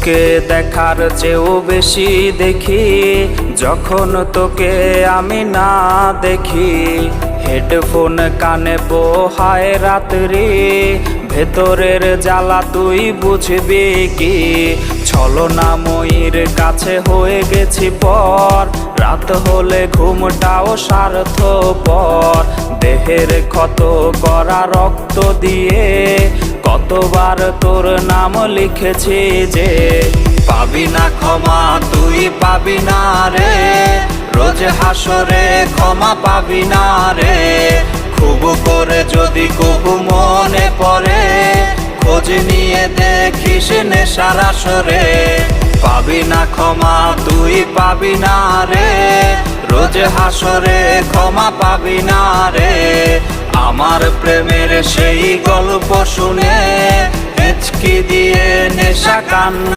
তোকে দেখার চেয়েও বেশি দেখি যখন তোকে আমি না দেখি। হেডফোন কানে পোহায় রাত্রি, ভেতরের জ্বালা তুই বুঝবি কি। ছলনাময়ীর কাছে হয়ে গেছি পর, রাত হলে ঘুমটাও স্বার্থপর। দেহের ক্ষত করা রক্ত দিয়ে কতবার তোর নাম লিখেছি যে, পাবি না ক্ষমা তুই পাবি না রে, রোজ হাসরে ক্ষমা পাবি না রে। খুব করে যদি কবু মনে পড়ে, খোঁজ নিয়ে দেখিস নেশার আসরে। পাবি না ক্ষমা তুই পাবি না রে, রোজ হাসরে ক্ষমা পাবি না রে। আমার প্রেমের সেই গল্প শুনে হেঁচকি দিয়ে নেশা কান্না